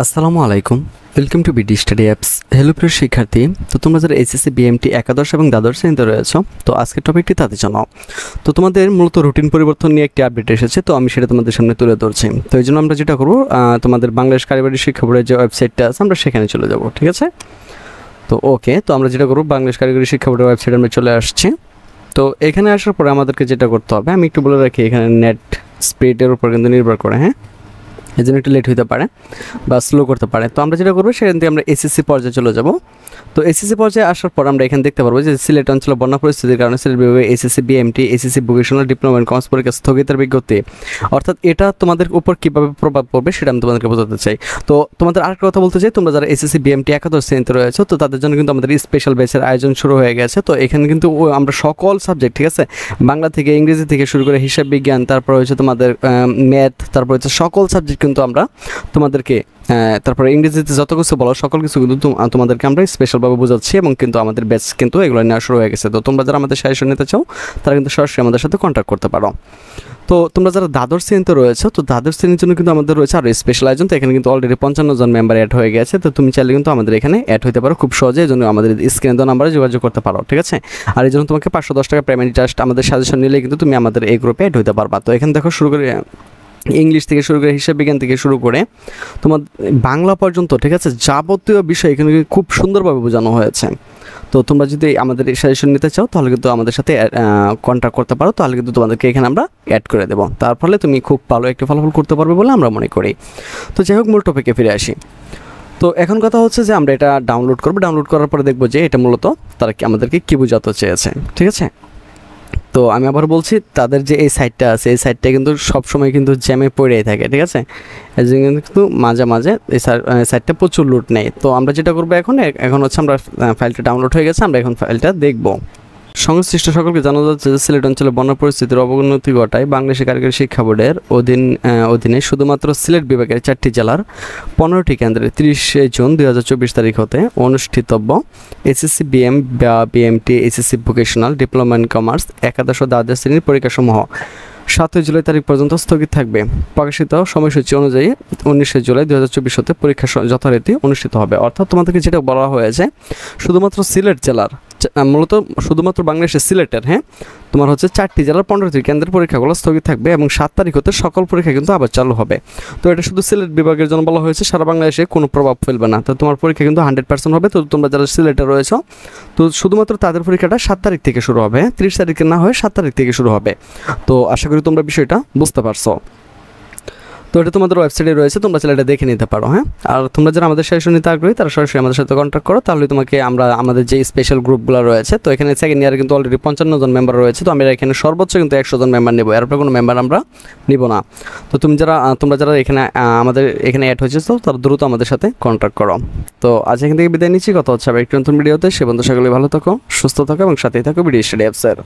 আসসালামু আলাইকুম, welcome to BD study apps. Hello প্রিয় শিক্ষার্থী, তো তোমরা যারা এসএসসি বিএমটি একাদশ এবং দ্বাদশ শ্রেণীতে রয়েছো, তো আজকের টপিকটি তাদের জন্য। তো তোমাদের মূলত রুটিন পরিবর্তন নিয়ে একটি আপডেট এসেছে, তো আমি সেটা তোমাদের সামনে তুলে ধরছি। তো এই জন্য আমরা যেটা করবো, তোমাদের বাংলাদেশ কারিগরি শিক্ষা বোর্ডের যে ওয়েবসাইটটা আছে আমরা সেখানে চলে যাব, ঠিক আছে? তো ওকে, তো আমরা যেটা করবো, বাংলাদেশ কারিগরি শিক্ষা বোর্ডের ওয়েবসাইটে আমরা চলে আসছি। তো এখানে আসার পরে আমাদেরকে যেটা করতে হবে, আমি একটু বলে রাখি, এখানে নেট স্পিডের উপর কিন্তু নির্ভর করে, হ্যাঁ, এই জন্য একটু লেট হতে পারে বা স্লো করতে পারে। তো আমরা যেটা করবো, সেখান থেকে আমরা এসএসসি পর্যায়ে চলে যাব। তো এসএসসি পর্যায়ে আসার পর আমরা এখানে দেখতে পারবো যে সিলেট অঞ্চলে বন্যা পরিস্থিতির কারণে সিলেট বিভাগে SSC BMT SSC vocational diploma in commerce পরীক্ষা স্থগিতের বিজ্ঞপ্তি, অর্থাৎ এটা তোমাদের উপর কীভাবে প্রভাব পড়বে সেটা আমি তোমাদেরকে বোঝাতে চাই। তো তোমাদের আরেকটা কথা বলতে চাই, তোমরা যারা এসএসসি বিএমটি একাদশ শ্রেণীতে রয়েছে, তো তাদের জন্য কিন্তু আমাদের স্পেশাল ব্যাচের আয়োজন শুরু হয়ে গেছে। তো এখানে কিন্তু আমরা সকল সাবজেক্ট, ঠিক আছে, বাংলা থেকে ইংরেজি থেকে শুরু করে হিসাব বিজ্ঞান, তারপর হচ্ছে তোমাদের ম্যাথ, তারপর হচ্ছে সকল সাবজেক্ট কিন্তু আমরা তোমাদেরকে, তারপরে ইংরেজিতে যত কিছু বলো সকল কিছু কিন্তু তোমাদেরকে আমরা স্পেশালভাবে বোঝাচ্ছি, এবং কিন্তু আমাদের ব্যাচ কিন্তু এগুলো নেওয়া শুরু হয়ে গেছে। তো তোমরা যারা আমাদের সাজেশন নিতে চাও তারা কিন্তু সরাসরি আমাদের সাথে কন্ট্যাক্ট করতে পারো। তো তোমরা যারা দ্বাদশ শ্রেণীতে রয়েছে, তো দ্বাদশ শ্রেণীর জন্য কিন্তু আমাদের রয়েছে আরও স্পেশাল আয়োজন। তো এখানে কিন্তু অলরেডি 55 জন মেম্বার অ্যাড হয়ে গেছে। তো তুমি চাইলে কিন্তু আমাদের এখানে অ্যাড হতে পারো খুব সহজে, এই জন্য আমাদের স্ক্রিনে দেওয়া নাম্বারে যোগাযোগ করতে পারো, ঠিক আছে? আর এই জন্য তোমাকে 510 টাকা পেমেন্ট জাস্ট আমাদের সাজেশন নিলে কিন্তু তুমি আমাদের এই গ্রুপে অ্যাড হতে পারবা। তো এখানে দেখো, শুরু করে ইংলিশ থেকে শুরু করে হিসাব বিজ্ঞান থেকে শুরু করে তোমার বাংলা পর্যন্ত, ঠিক আছে, যাবতীয় বিষয় এখানে খুব সুন্দরভাবে বোঝানো হয়েছে। তো তোমরা যদি আমাদের এই সাজেশন নিতে চাও তাহলে কিন্তু আমাদের সাথে কন্ট্যাক্ট করতে পারো, তাহলে কিন্তু তোমাদেরকে এখানে আমরা অ্যাড করে দেবো। তার ফলে তুমি খুব ভালো একটি ফলাফল করতে পারবে বলে আমরা মনে করি। তো যাই হোক, মূল টপিকে ফিরে আসি। তো এখন কথা হচ্ছে যে আমরা এটা ডাউনলোড করবো, ডাউনলোড করার পরে দেখবো যে এটা মূলত তারা আমাদেরকে কী বোঝাতে চেয়েছে, ঠিক আছে? তো আমি আবার বলছি, তাদের যে এই সাইটটা আছে, এই সাইটটা কিন্তু সবসময় কিন্তু জ্যামে পড়েই থাকে, ঠিক আছে? এই জন্য কিন্তু মাঝে মাঝে এই সাইটটা প্রচুর লুট নেয়। তো আমরা যেটা করবো এখন হচ্ছে আমরা ফাইলটা ডাউনলোড হয়ে গেছে, আমরা এখন ফাইলটা দেখবো। সংশ্লিষ্ট সকলকে জানা যাচ্ছে যে সিলেট অঞ্চলে বন্যা পরিস্থিতির অবনতি ঘটায় বাংলাদেশ কারিগরি শিক্ষা বোর্ডের অধীনে শুধুমাত্র সিলেট বিভাগের 4টি জেলার 15টি কেন্দ্রে 30 জুন 2024 তারিখ হতে অনুষ্ঠিতব্য এসএসসি বিএম বা BMT SSC vocational diploma in commerce একাদশ ও দ্বাদশ শ্রেণীর পরীক্ষাসমূহ 7 জুলাই তারিখ পর্যন্ত স্থগিত থাকবে। প্রকাশিত সময়সূচি অনুযায়ী 19 জুলাই 2024 হতে পরীক্ষা যথারীতি অনুষ্ঠিত হবে। অর্থাৎ তোমাদেরকে যেটা বলা হয়েছে, শুধুমাত্র সিলেট জেলার, মূলত শুধুমাত্র বাংলাদেশের সিলেটের, হ্যাঁ, তোমার হচ্ছে 4টি জেলার 15টি কেন্দ্রের পরীক্ষাগুলো স্থগিত থাকবে এবং 7 তারিখ হতে সকল পরীক্ষা কিন্তু আবার চালু হবে। তো এটা শুধু সিলেট বিভাগের জন্য বলা হয়েছে, সারা বাংলাদেশে কোনো প্রভাব ফেলবে না। তো তোমার পরীক্ষা কিন্তু 100% হবে। তো তোমরা যারা সিলেটে রয়েছো, তো শুধুমাত্র তাদের পরীক্ষাটা 7 তারিখ থেকে শুরু হবে, 30 তারিখে না হয়ে 7 তারিখ থেকে শুরু হবে। তো আশা করি তোমরা বিষয়টা বুঝতে পারছো। তো এটা তোমাদের ওয়েবসাইটে রয়েছে, তোমরা চাইলে এটা দেখে নিতে পারো, হ্যাঁ। আর তোমরা যারা আমাদের সাজেশন নিতে আগ্রহী তারা সরাসরি আমাদের সাথে কন্ট্যাক্ট করো, তাহলে তোমাকে আমরা আমাদের যে স্পেশাল গ্রুপগুলো রয়েছে, তো এখানে সেকেন্ড ইয়ারে কিন্তু অলরেডি 55 জন মেম্বার রয়েছে। তো আমরা এখানে সর্বোচ্চ কিন্তু 100 জন মেম্বার নেবো, এরপরে কোনো মেম্বার আমরা নিব না। তো তোমরা যারা এখানে আমাদের এখানে অ্যাড হয়েছে, তো তারা দ্রুত আমাদের সাথে কন্ট্যাক্ট করো। তো আজ এখান থেকে বিদায় নিচ্ছি, কথা হচ্ছে আবার একটু নতুন ভিডিওতে। সে বন্ধু সকলে ভালো থাকো, সুস্থ থাকো এবং সাথেই থাকো বিডি স্টাডি অ্যাপসের।